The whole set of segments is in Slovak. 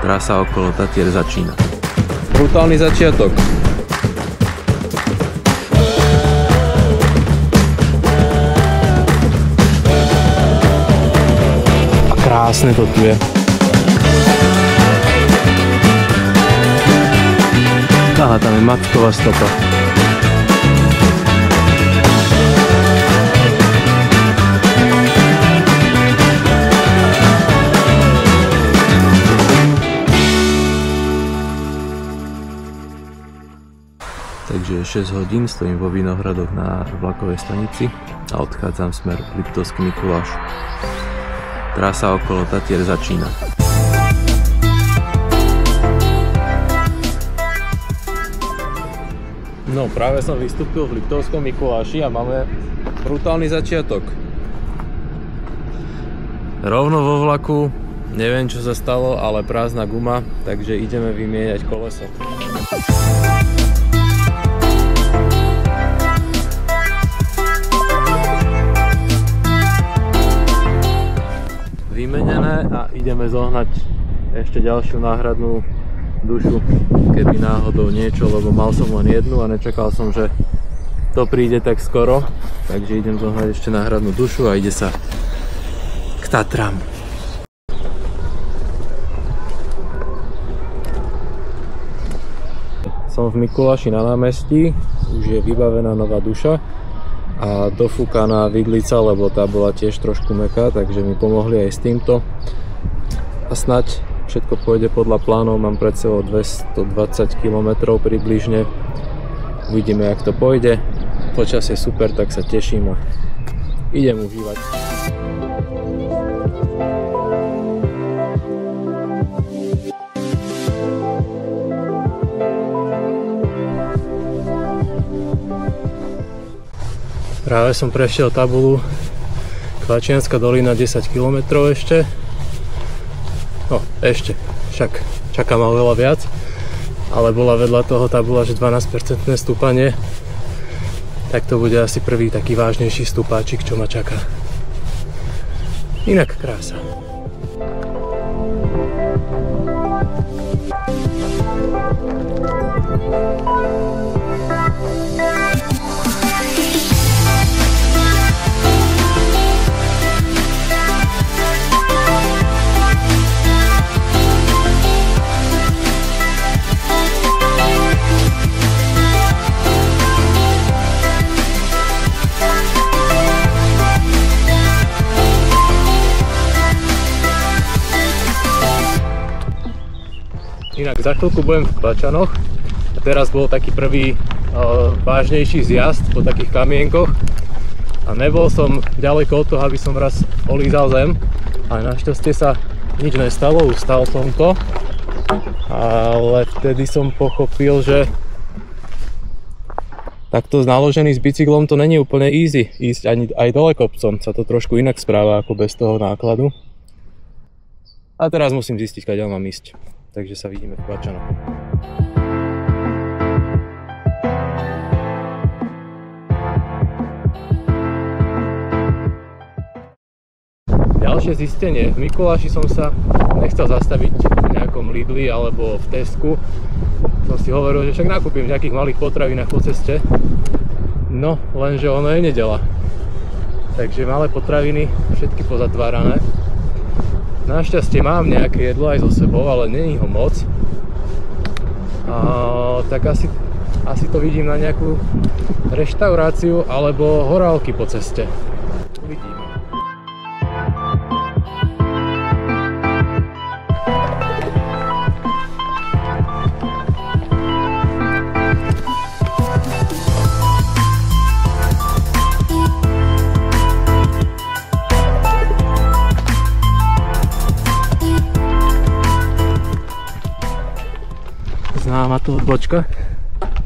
Trasa okolo Tatier začína. Brutálny začiatok. A krásne to tu je. Aha, tam je matková stopa. Takže 6 hodín stojím vo Vinohradoch na vlakovej stanici a odchádzam smer Liptovský Mikuláš. Trasa okolo Tatier začína. No, práve som vystúpil v Liptovskom Mikuláši a máme brutálny začiatok. Rovno vo vlaku, neviem čo sa stalo, ale prázdna guma, takže ideme vymieňať koleso. Vymenené a ideme zohnať ešte ďalšiu náhradnú dušu, keby náhodou niečo, lebo mal som len jednu a nečakal som, že to príde tak skoro, takže idem zohnať ešte náhradnú dušu a ide sa k Tatram. Som v Mikuláši na námestí, už je vybavená nová duša a dofúkaná vidlica, lebo tá bola tiež trošku mäkká, takže mi pomohli aj s týmto a snáď všetko pôjde podľa plánov. Mám pred sebou 220 km približne, uvidíme jak to pôjde. Počasie je super, tak sa teším a idem užívať. Práve som prešiel tabulu Kvačianska dolina 10 km ešte. No, ešte, však čaká ma oveľa viac, ale bola vedľa toho tabula, že 12% stúpanie, tak to bude asi prvý taký vážnejší stúpáčik, čo ma čaká. Inak krása. Inak za chvíľku budem v Kvačanoch a teraz bol taký prvý vážnejší zjazd po takých kamienkoch a nebol som ďaleko od toho, aby som raz olízal zem, ale našťastie sa nič nestalo, ustal som to, ale vtedy som pochopil, že takto naložený s bicyklom to není úplne easy ísť ani aj dole kopcom, sa to trošku inak správa ako bez toho nákladu. A teraz musím zistiť, kadeľ mám ísť. Takže sa vidíme v Kvačanoch. Ďalšie zistenie. V Mikuláši som sa nechcel zastaviť v nejakom Lidli alebo v Tesku. Som si hovoril, že však nakúpim v nejakých malých potravinách po ceste. No, lenže ono je nedeľa. Takže malé potraviny všetky pozatvárané. Našťastie mám nejaké jedlo aj so sebou, ale není ho moc. Tak asi to vidím na nejakú reštauráciu alebo horálky po ceste. Uvidíme. Známa tu odbočka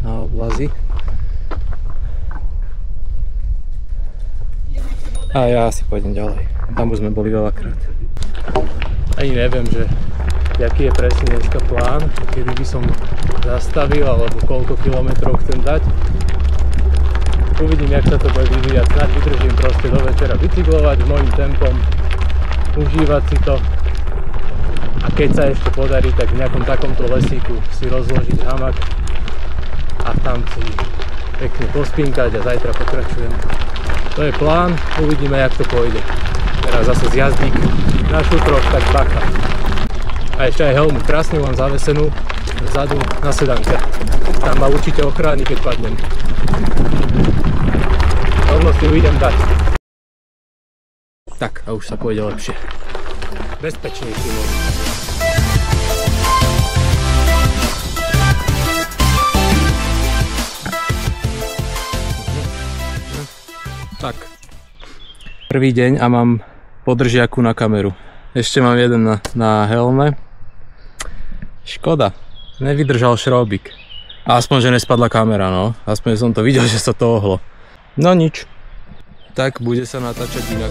na oblazy. A ja asi pôjdem ďalej. Tam už sme boli veľakrát. Ani neviem, že aký je presne dneska plán, kedy by som zastavil alebo koľko kilometrov chcem dať. Uvidím, jak sa to bude vyvíjať. Snáď vydržím proste do večera bicyklovať s mojím tempom, užívať si to. A keď sa ešte podarí, tak v nejakom takomto lesíku si rozložiť hamak a tam si pekne pospinkať a zajtra pokračujem. To je plán, uvidíme, jak to pôjde. Teraz zase zjazdík na šutroch, tak bacha. A ešte aj helmu, krásne mám zavesenú vzadu na sedanke. Tam ma určite ochráni, keď padnem. Rovno si ju idem dať. Tak, a už sa pôjde lepšie. Bezpečnejšie možno. Tak. Prvý deň a mám podržiaku na kameru. Ešte mám jeden na helme. Škoda. Nevydržal šrobík. Aspoň, že nespadla kamera, no. Aspoň som to videl, že sa to ohlo. No nič. Tak bude sa natáčať inak.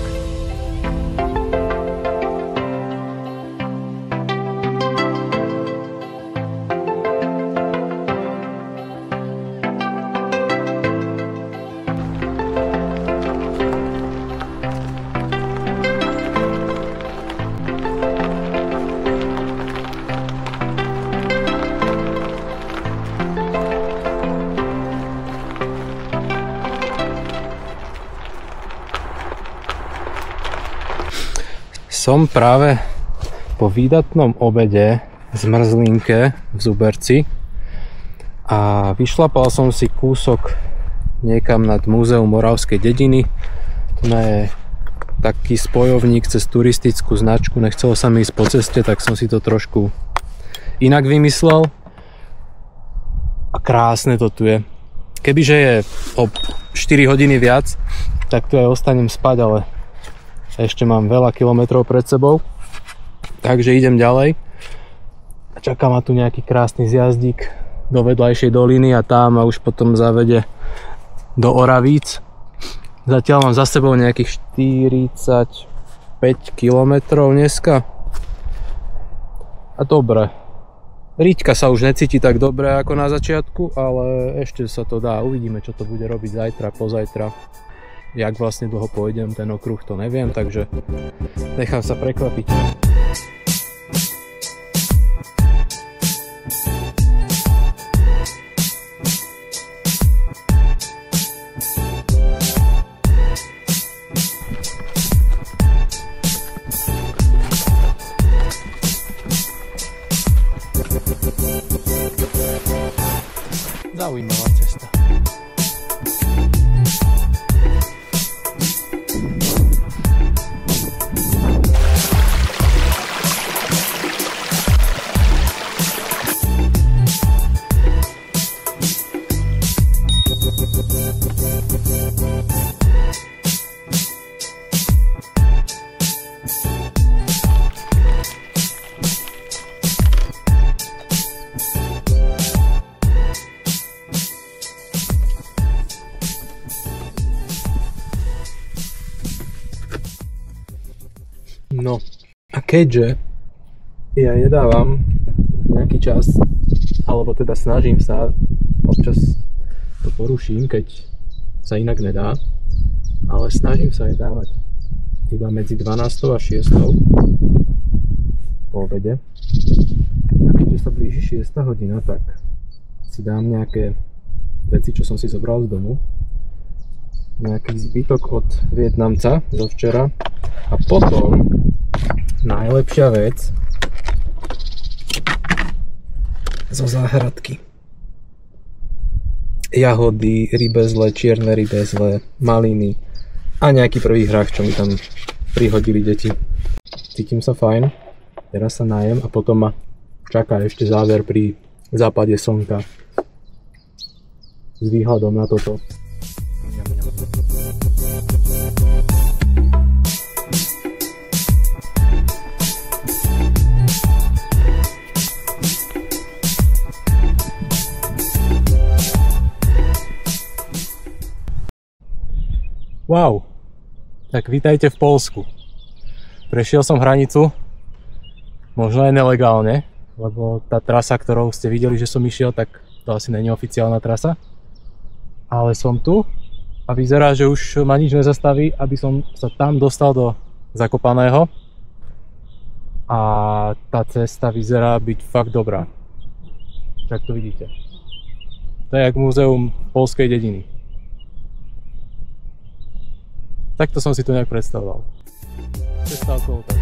Som práve po výdatnom obede v zmrzlinke v Zuberci a vyšlapal som si kúsok niekam nad Múzeum Moravskej dediny. To je taký spojovník cez turistickú značku, nechcelo sa mi ísť po ceste, tak som si to trošku inak vymyslel. A krásne to tu je. Kebyže je o 4 hodiny viac, tak tu aj ostanem spať, ale ešte mám veľa kilometrov pred sebou, takže idem ďalej. A čaká ma tu nejaký krásny zjazdík do vedľajšej doliny a tam ma už potom zavede do Oravíc. Zatiaľ mám za sebou nejakých 45 kilometrov dneska. A dobre. Riťka sa už necíti tak dobre ako na začiatku, ale ešte sa to dá. Uvidíme, čo to bude robiť zajtra, pozajtra. Jak vlastne dlho pôjdem ten okruh, to neviem, takže nechám sa prekvapiť. Zaujímavá cesta. No a keďže ja jedávam nejaký čas, alebo teda snažím sa, občas to poruším, keď sa inak nedá, ale snažím sa jedávať iba medzi 12. a 6. po obede. A keďže sa blíži 6. hodina, tak si dám nejaké veci, čo som si zobral z domu. Nejaký zbytok od Vietnamca zo včera. A potom najlepšia vec zo záhradky. Jahody, rybezle, čierne rybezle, maliny a nejaký prvý hrách, čo mi tam prihodili deti. Cítim sa fajn, teraz sa najem a potom ma čaká ešte záver pri západe slnka s výhľadom na toto. Wow, tak vítajte v Poľsku. Prešiel som hranicu, možno aj nelegálne, lebo tá trasa, ktorou ste videli, že som išiel, tak to asi nie je oficiálna trasa. Ale som tu a vyzerá, že už ma nič nezastaví, aby som sa tam dostal do Zakopaného. a tá cesta vyzerá byť fakt dobrá. Tak to vidíte. To je jak múzeum poľskej dediny. Takto som si to nejak predstavoval. Cesta okolo tak.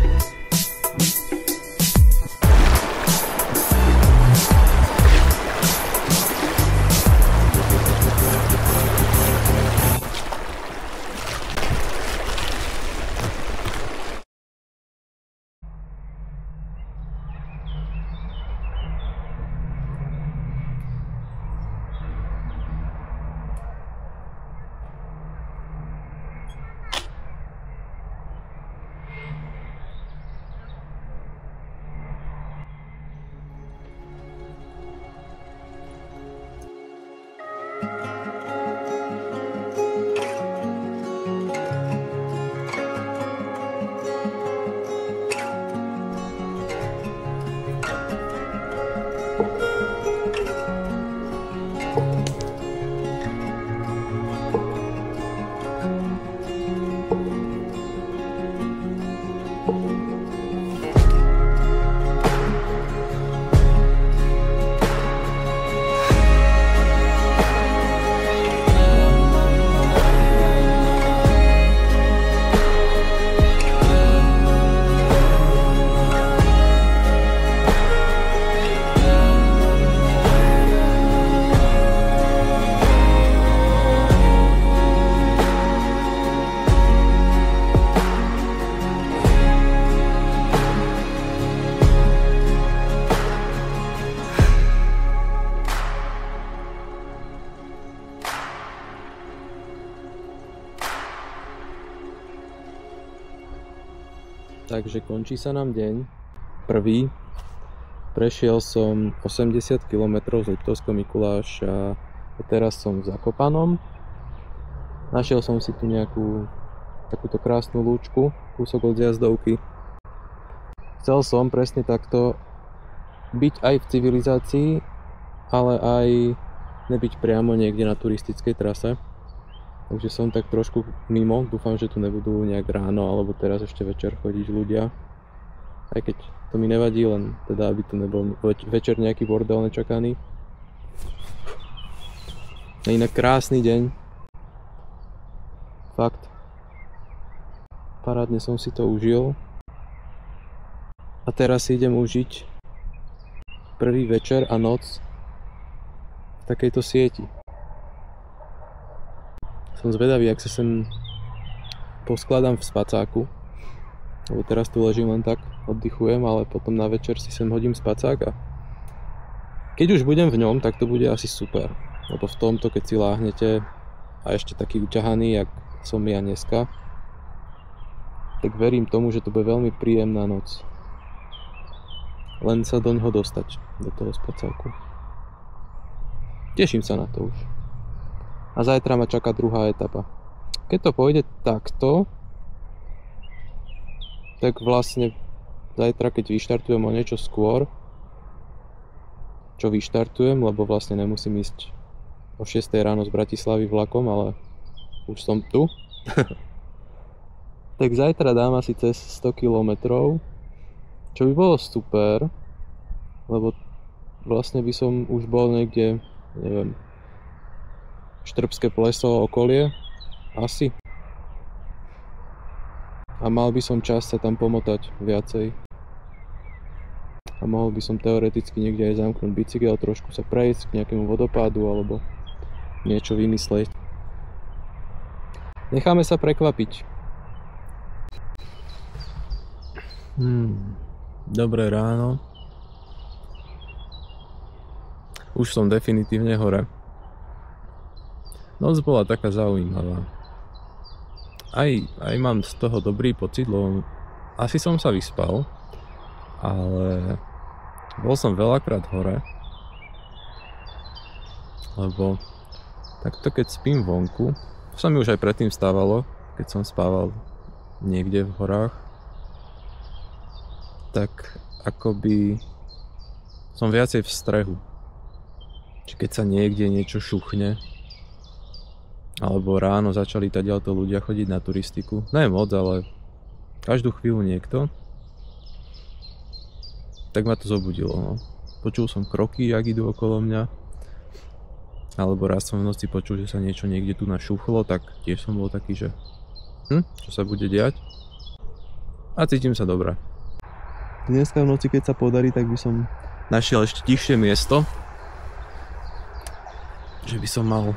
Takže končí sa nám deň. Prvý. Prešiel som 80 km z Liptovského Mikuláša a teraz som v Zakopanom. Našiel som si tu nejakú takúto krásnu lúčku, kúsok od zjazdovky. Chcel som presne takto byť aj v civilizácii, ale aj nebyť priamo niekde na turistickej trase. Takže som tak trošku mimo, dúfam, že tu nebudú nejak ráno alebo teraz ešte večer chodiť ľudia. Aj keď to mi nevadí, len teda aby tu nebol večer nejaký bordel nečakaný. Inak krásny deň. Fakt. Parádne som si to užil. A teraz si idem užiť prvý večer a noc v takejto sieti. Som zvedavý, ak sa sem poskladám v spacáku, lebo teraz tu ležím len tak, oddychujem, ale potom na večer si sem hodím spacák a keď už budem v ňom, tak to bude asi super, lebo v tomto, keď si láhnete a ešte taký uťahaný, jak som ja dneska, tak verím tomu, že to bude veľmi príjemná noc. Len sa do ňoho dostať, do toho spacáku. Teším sa na to už. A zajtra ma čaká druhá etapa. Keď to pôjde takto, tak vlastne zajtra, keď vyštartujem o niečo skôr, čo vyštartujem, lebo vlastne nemusím ísť o 6 ráno z Bratislavy vlakom, ale už som tu. Tak zajtra dám asi cez 100 km, čo by bolo super, lebo vlastne by som už bol niekde, neviem, Štrbské pleso, okolie, asi. A mal by som čas sa tam pomotať viacej. A mohol by som teoreticky niekde aj zamknúť bicykel, trošku sa prejsť k nejakému vodopádu alebo niečo vymyslieť. Necháme sa prekvapiť. Dobré ráno. Už som definitívne hore. Noc bola taká zaujímavá. Aj mám z toho dobrý pocit, lebo asi som sa vyspal, ale bol som veľakrát hore, lebo takto keď spím vonku, to sa mi už aj predtým stávalo, keď som spával niekde v horách, tak akoby som viacej v strehu. Či keď sa niekde niečo šuchne, alebo ráno začali tadiaľto ľudia chodiť na turistiku. Ne moc, ale každú chvíľu niekto. tak ma to zobudilo. No. Počul som kroky, jak idú okolo mňa. Alebo raz som v noci počul, že sa niečo niekde tu našúchlo, tak tiež som bol taký, že čo sa bude diať? A cítim sa dobre. Dneska v noci, keď sa podarí, tak by som našiel ešte tichšie miesto. Že by som mal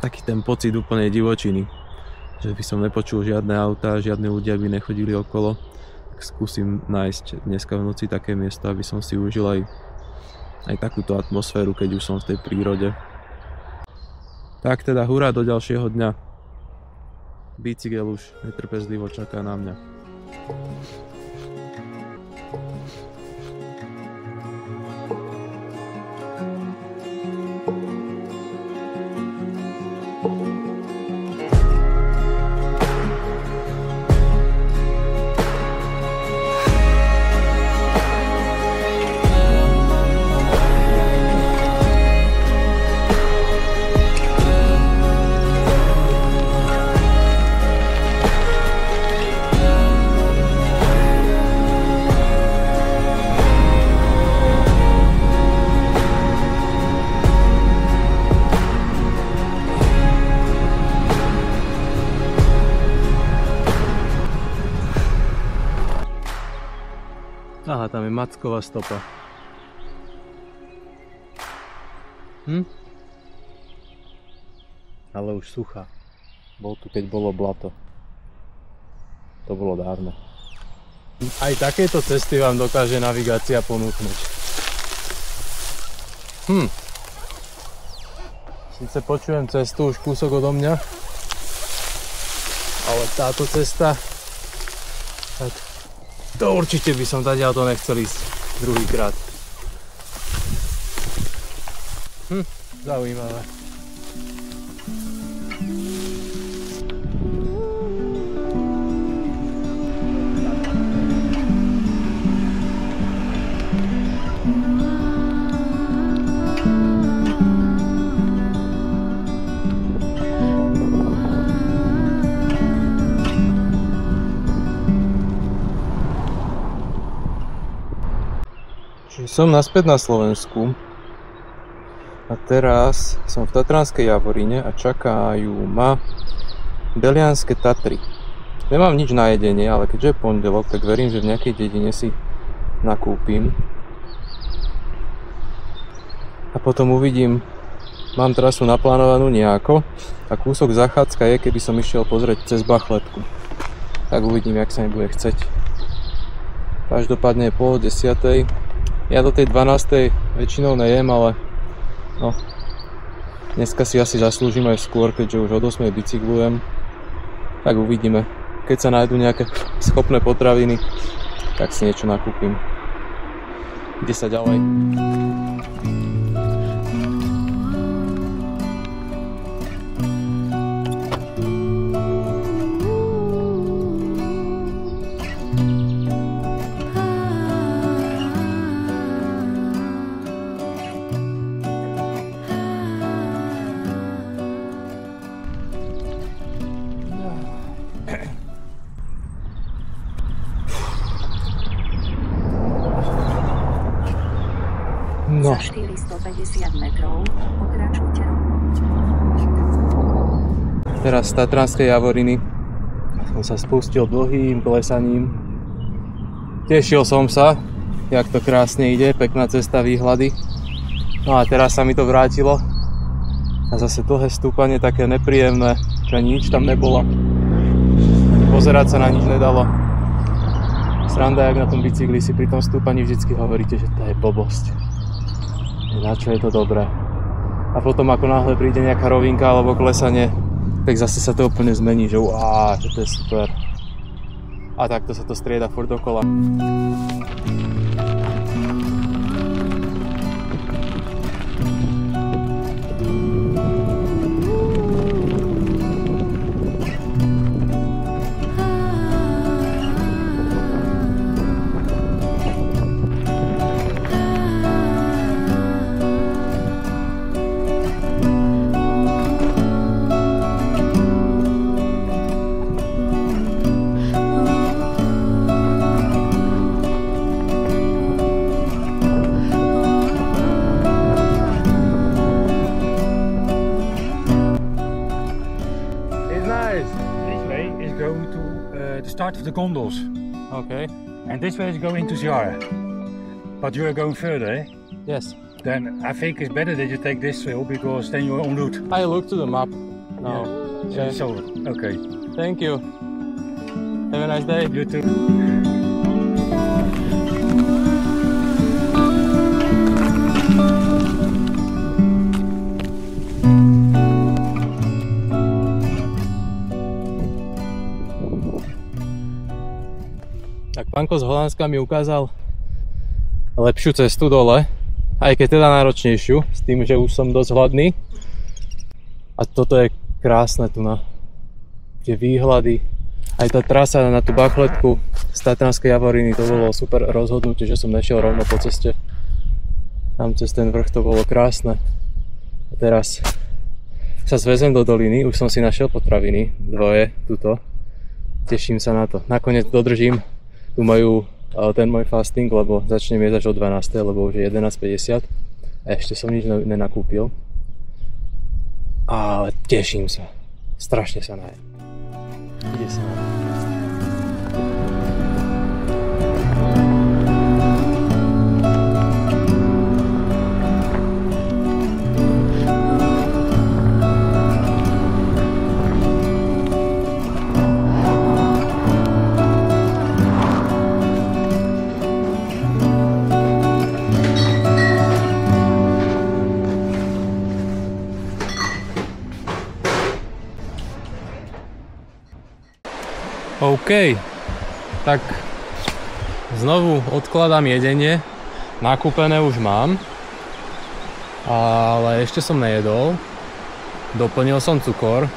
taký ten pocit úplne divočiny. Že by som nepočul žiadne autá, žiadne ľudia by nechodili okolo. Tak skúsim nájsť dneska v noci také miesto, aby som si užil aj takúto atmosféru, keď už som v tej prírode. Tak teda hurá do ďalšieho dňa. Bicykel už netrpezlivo čaká na mňa. Aha, tam je macková stopa. Ale už suchá. Bol tu, keď bolo blato. To bolo dávno. Aj takéto cesty vám dokáže navigácia ponúknuť. Sice počujem cestu už kúsok odo mňa, ale táto cesta, tak to určite by som tadiaľto nechcel ísť druhýkrát. Zaujímavé. Som naspäť na Slovensku a teraz som v Tatranskej Javorine a čakajú ma Belianské Tatry. Nemám nič na jedenie, ale keďže je pondelok, tak verím, že v nejakej dedine si nakúpim. A potom uvidím, mám trasu naplánovanú nejako a kúsok Zachádzka je, keby som išiel pozrieť cez Bachletku. Tak uvidím, jak sa mi bude chceť. Každopádne je 9:30. Ja do tej 12. väčšinou nejem, ale no, dneska si asi zaslúžim aj skôr, keďže už od 8. bicyklujem. Tak uvidíme. Keď sa nájdu nejaké schopné potraviny, tak si niečo nakúpim. Ide sa ďalej. No. Za 450 metrov pokračujte. Teraz z Tatranskej Javoriny som sa spustil dlhým klesaním. Tešil som sa, jak to krásne ide, pekná cesta, výhľady. No a teraz sa mi to vrátilo. A zase dlhé stúpanie, také nepríjemné, že nič tam nebolo. Pozerať sa na nič nedalo. Sranda, jak na tom bicykli si pri tom stúpaní vždycky hovoríte, že to je blbosť. Na čo je to dobré. A potom ako náhle príde nejaká rovinka alebo klesanie, tak zase sa to úplne zmení, že že to je super. A takto sa to strieda furt dokola. part of the gondolas. Okay. And this way is going to Zara. But you are going further, eh? Yes. Then I think it's better that you take this trail because then you're en route. I look to the map now. Yeah. So, okay. Thank you. Have a nice day. You too. Tak pánko z Holandska mi ukázal lepšiu cestu dole, aj keď teda náročnejšiu, s tým, že už som dosť hladný. A toto je krásne tu na tie výhľady. Aj tá trasa na tú bachletku z Tatranskej Javoriny, to bolo super rozhodnutie, že som nešiel rovno po ceste. Tam cez ten vrch to bolo krásne. A teraz sa zvezem do doliny, už som si našiel potraviny, dvoje, tuto. Teším sa na to. Nakoniec dodržím tu ten môj fasting, lebo začnem jesť až o 12, lebo už je 11:50 a ešte som nič nenakúpil. Ale teším sa. Strašne sa najem. Ide sa na to. OK, tak znovu odkladám jedenie, nakúpené už mám, ale ešte som nejedol, doplnil som cukor,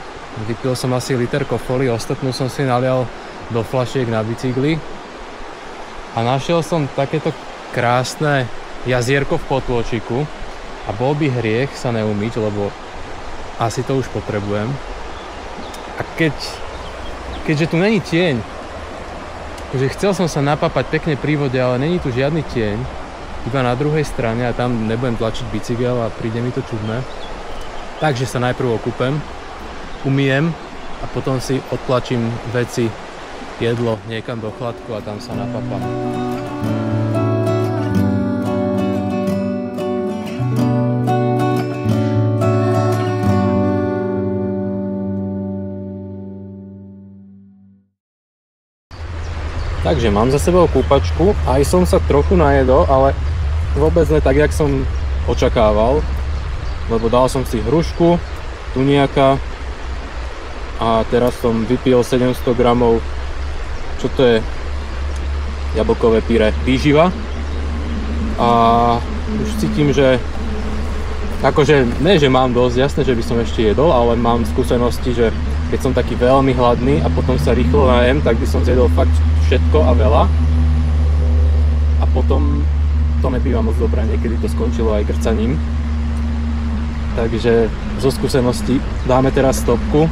vypil som asi liter kofoly, ostatnú som si nalial do fľašiek na bicykli a našiel som takéto krásne jazierko v Potôčiku a bol by hriech sa neumyť, lebo asi to už potrebujem. A keďže tu není tieň, že chcel som sa napapať pekne pri vode, ale není tu žiadny tieň, iba na druhej strane a tam nebudem tlačiť bicykel a príde mi to čudné. Takže sa najprv okúpem, umyjem a potom si odtlačím veci, jedlo niekam do chladku a tam sa napapám. Takže mám za sebou kúpačku, aj som sa trochu najedol, ale vôbec ne tak, jak som očakával, lebo dal som si hrušku, tuniaka a teraz som vypil 700 gramov, čo to je, jablkové pyré, výživa a už cítim, že akože ne, že mám dosť, jasné, že by som ešte jedol, ale mám skúsenosti, že keď som taký veľmi hladný a potom sa rýchlo najem, tak by som zjedol fakt všetko a veľa a potom to nebýva moc dobré, niekedy to skončilo aj grcaním. Takže zo skúsenosti dáme teraz stopku,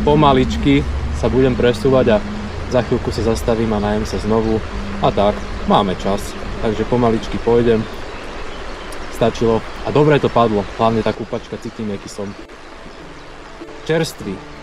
pomaličky sa budem presúvať a za chvíľku sa zastavím a najem sa znovu a tak, máme čas, takže pomaličky pôjdem, stačilo a dobre to padlo, hlavne tá kúpačka, cítim, aký som čerstvý.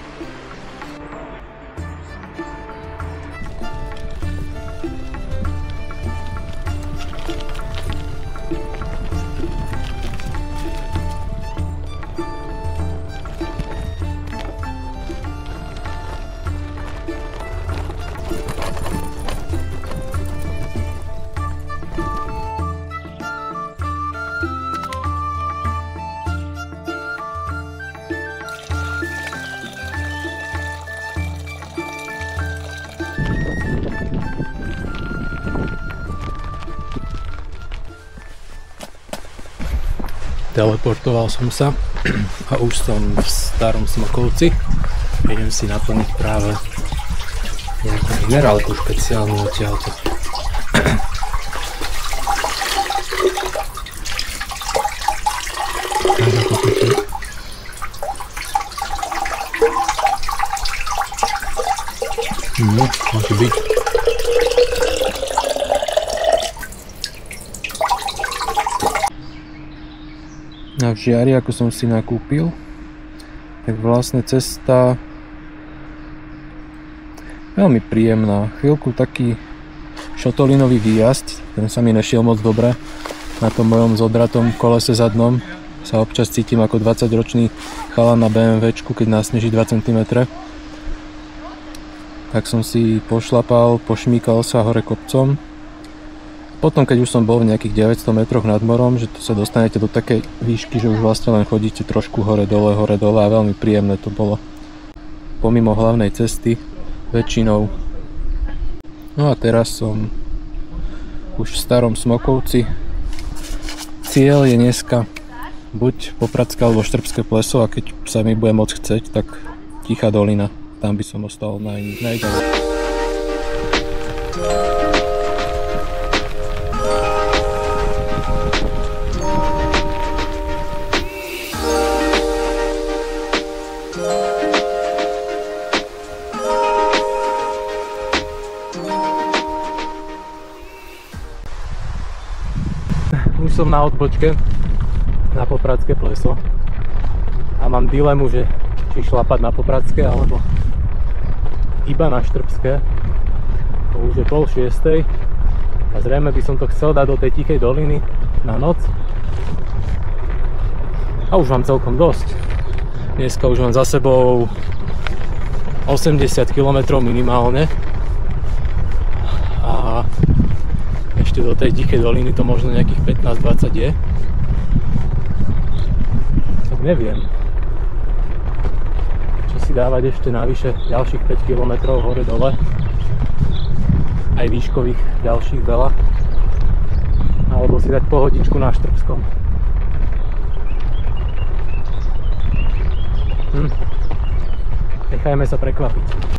Teleportoval som sa a už som v Starom Smokovci. Idem si naplniť práve nejakú minerálku špeciálnu odtiaľto. Môže byť. A v Žiari, ako som si nakúpil, tak vlastne cesta Veľmi príjemná. Chvíľku taký šotolinový výjazd, ten sa mi nešiel moc dobre. Na tom mojom zodratom kolese zadnom sa občas cítim ako 20-ročný chalan na BMWčku, keď nasneží 2 cm. Tak som si pošlapal, pošmíkal sa hore kopcom. Potom, keď už som bol v nejakých 900 metroch nad morom, že tu sa dostanete do takej výšky, že už vlastne len chodíte trošku hore dole a veľmi príjemné to bolo. Pomimo hlavnej cesty, väčšinou. No a teraz som už v Starom Smokovci. Cieľ je dneska buď Popradské alebo Štrbské pleso, a keď sa mi bude môcť chceť, tak Tichá dolina. Tam by som ostal najďalej. Už som na odbočke na Popradské pleso a mám dilemu, že či šlapať na Popradské alebo iba na Štrbské. To už je 5:30 a zrejme by som to chcel dať do tej Tichej doliny na noc a už mám celkom dosť. Dneska už mám za sebou 80 km minimálne a ešte do tej Tichej doliny to možno nejakých 15-20 je. Tak neviem, či si dávať ešte navyše ďalších 5 km hore dole, aj výškových ďalších veľa, alebo si dať pohodičku na Štrbskom. Nechajme sa prekvapiť.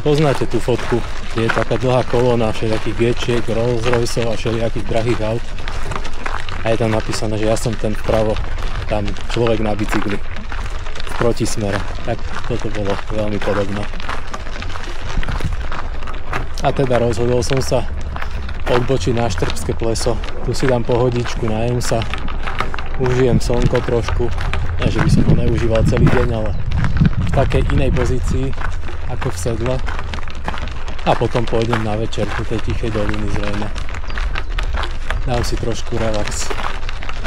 Poznáte tú fotku, kde je taká dlhá kolóna všelijakých G-čiek, Rolls-Royceov a všelijakých drahých aut. A je tam napísané, že ja som ten vpravo, tam človek na bicykli v protismere. Tak toto bolo veľmi podobné. A teda rozhodol som sa odbočiť na Štrbské pleso. Tu si dám pohodičku, najem sa, užijem slnko trošku. Nie, že by som ho neužíval celý deň, ale v takej inej pozícii ako v sedle. A potom pôjdem na večer do tej Tichej doliny zrejme. Dám si trošku relax.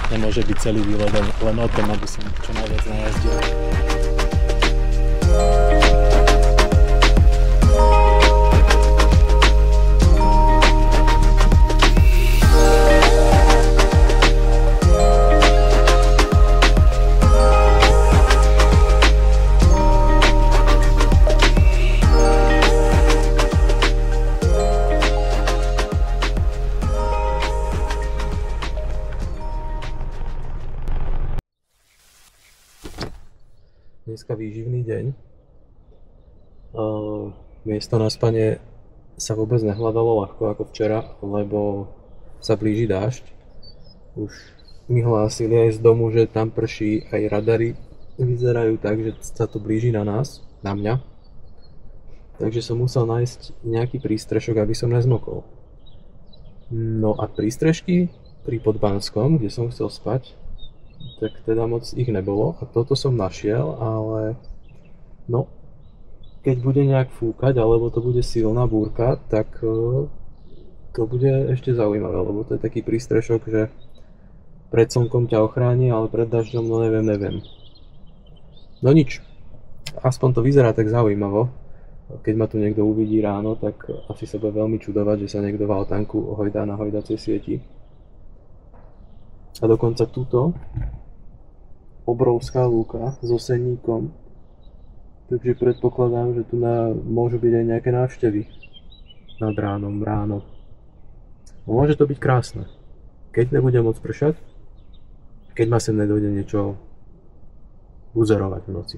Nemôže byť celý výlet len o tom, aby som čo najviac najazdil. Dneska výživný deň. Miesto na spanie sa vôbec nehľadalo ľahko ako včera, lebo sa blíži dážď. Už mi hlásili aj z domu, že tam prší, aj radary vyzerajú tak, že sa to blíži na nás, na mňa. Takže som musel nájsť nejaký prístrešok, aby som nezmokol. No a prístrežky pri Podbanskom, kde som chcel spať, tak teda moc ich nebolo a toto som našiel, ale no, keď bude nejak fúkať alebo to bude silná búrka, tak to bude ešte zaujímavé, lebo to je taký prístrešok, že pred slnkom ťa ochráni, ale pred dažďom no neviem. No nič, aspoň to vyzerá tak zaujímavo. Keď ma tu niekto uvidí ráno, tak asi sa bude veľmi čudovať, že sa niekto v altánku hojdá na hojdacej sieti. A dokonca túto obrovská lúka s osenníkom, takže predpokladám, že tu môžu byť aj nejaké návštevy nad ráno. Môže to byť krásne, keď nebude moc pršať keď ma sem nedojde niečo buzerovať v noci.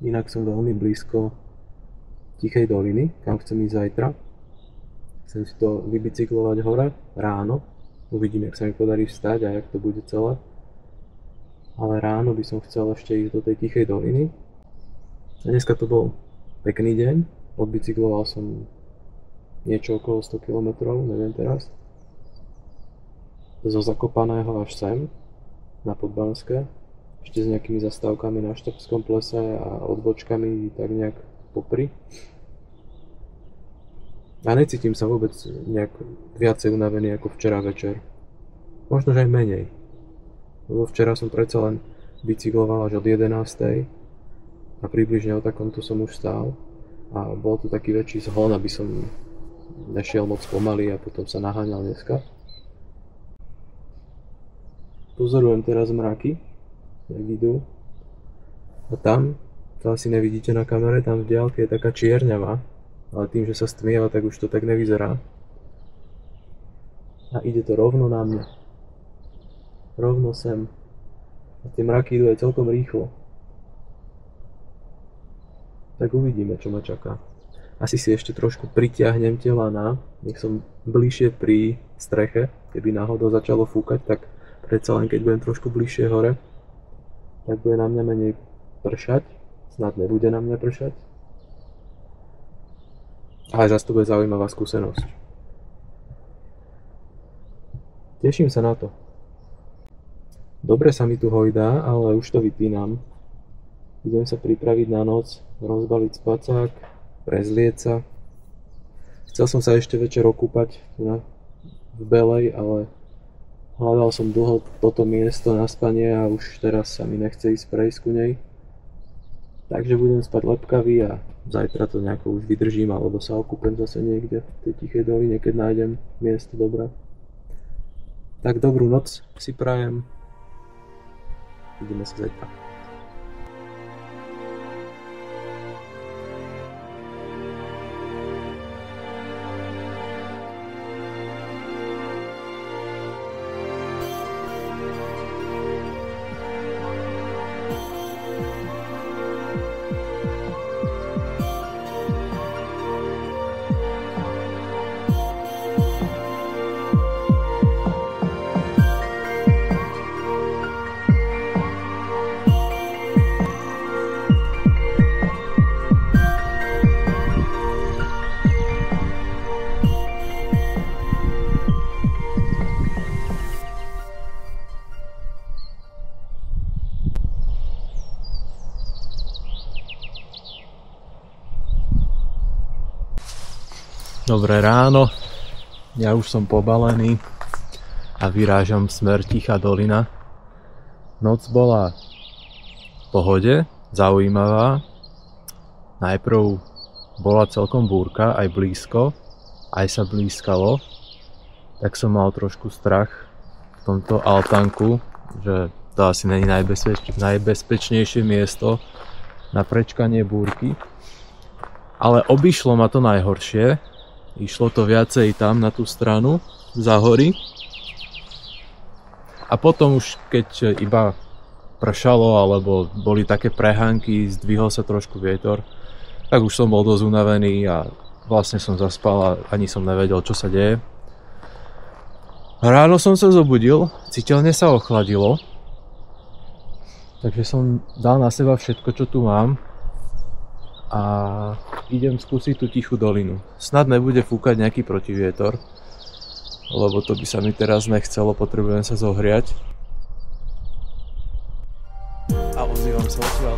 Inak som veľmi blízko Tichej doliny, kam chcem ísť zajtra. Chcem si to vybicyklovať hore ráno. Uvidím, jak sa mi podarí vstať a jak to bude celé. Ale ráno by som chcel ešte ísť do tej Tichej doliny. A dneska to bol pekný deň. Odbicykloval som niečo okolo 100 km, neviem teraz. Zo Zakopaného až sem, na Podbanské. Ešte s nejakými zastávkami na Štrbskom plese a odbočkami tak nejak popri. A necítim sa vôbec nejak viacej unavený ako včera večer. Možno, že aj menej. Lebo včera som predsa len bicykloval až od 11. a približne o takomto som už stál. A bol to taký väčší zhon, aby som nešiel moc pomaly a potom sa naháňal dneska. Pozorujem teraz mraky, jak idú. A tam, to asi nevidíte na kamere, tam v diaľke je taká čierňava. Ale tým, že sa stmieva, tak už to tak nevyzerá. A ide to rovno na mňa. Rovno sem. A tie mraky idú aj celkom rýchlo. Tak uvidíme, čo ma čaká. Asi si ešte trošku pritiahnem telana, nech som bližšie pri streche. Keby náhodou začalo fúkať, tak predsa len keď budem trošku bližšie hore, tak bude na mňa menej pršať. Snad nebude na mňa pršať. Ale zase to bude zaujímavá skúsenosť. Teším sa na to. Dobre sa mi tu hojdá, ale už to vypínam. Idem sa pripraviť na noc, rozbaliť spacák, prezlieť sa. Chcel som sa ešte večer okúpať v Belej, ale hľadal som dlho toto miesto na spanie a už teraz sa mi nechce ísť prejsť ku nej. Takže budem spať lepkavý a zajtra to nejako už vydržím, alebo sa okúpem zase niekde v tej Tichej doline, keď nájdem miesto dobré. Tak dobrú noc si prajem. Vidíme sa zajtra. Dobré ráno, ja už som pobalený a vyrážam smer Tichá dolina. Noc bola v pohode, zaujímavá. Najprv bola celkom búrka, aj blízko, aj sa blízkalo. Tak som mal trošku strach v tomto altánku, že to asi není najbezpečnejšie miesto na prečkanie búrky. Ale obišlo ma to najhoršie. Išlo to viacej tam na tú stranu, za hory. A potom už keď iba pršalo, alebo boli také prehánky, zdvihol sa trošku vietor, tak už som bol dosť unavený a vlastne som zaspal a ani som nevedel, čo sa deje. Ráno som sa zobudil, citeľne sa ochladilo, takže som dal na seba všetko, čo tu mám. A idem skúsiť tú Tichú dolinu. Snad nebude fúkať nejaký protivietor, lebo to by sa mi teraz nechcelo, potrebujem sa zohriať. A ozývam sa odtiaľ.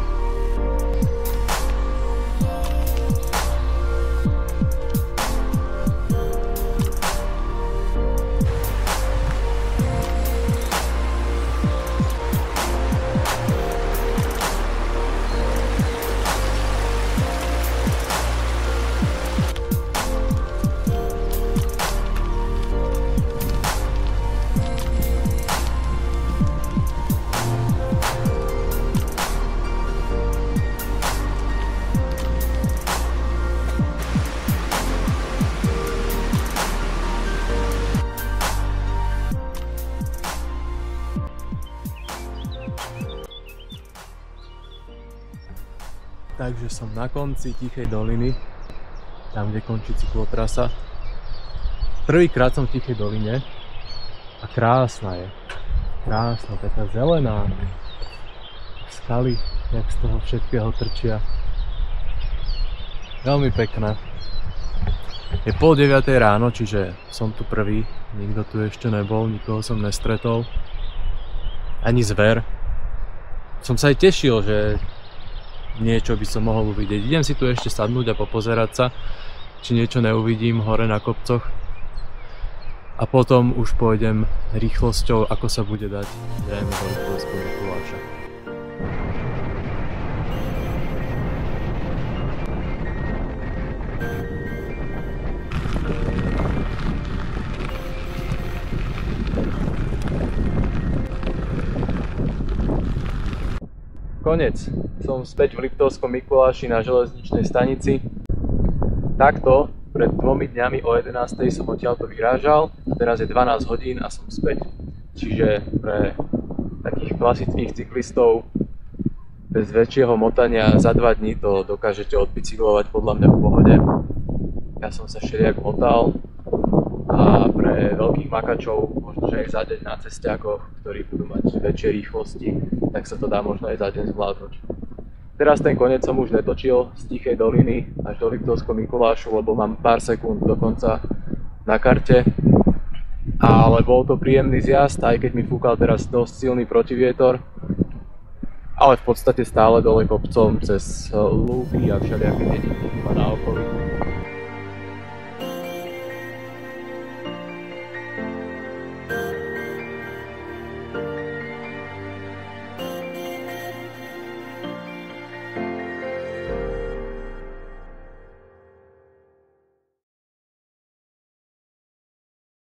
Takže som na konci Tichej doliny, tam kde končí cyklotrasa. Prvýkrát som v Tichej doline a krásna je. Krásna, taká zelená. Skaly, jak z toho všetkého trčia. Veľmi pekné. Je 8:30 ráno, čiže som tu prvý. Nikto tu ešte nebol, nikoho som nestretol. Ani zver. Som sa aj tešil, že niečo by som mohol uvidieť. Idem si tu ešte sadnúť a popozerať sa, či niečo neuvidím hore na kopcoch. A potom už pôjdem rýchlosťou, ako sa bude dať. Dajme do Liptovského Mikuláša. Konec. Som späť v Liptovskom Mikuláši na železničnej stanici. Takto pred 2 dňami o 11:00 som odtiaľto vyrážal. Teraz je 12 hodín a som späť. Čiže pre takých klasických cyklistov bez väčšieho motania za 2 dní to dokážete odbicyklovať podľa mňa v pohode. Ja som sa všelijak motal a pre veľkých makačov, možno že aj za deň na cestiakoch, ktorí budú mať väčšie rýchlosti, tak sa to dá možno aj za deň zvládnuť. Teraz ten koniec som už netočil z Tichej doliny až do Liptovského Mikulášu, lebo mám pár sekúnd dokonca na karte. Ale bol to príjemný zjazd, aj keď mi fúkal teraz dosť silný protivietor. Ale v podstate stále dole kopcom cez lúky a všelijaké dedinky na okolí.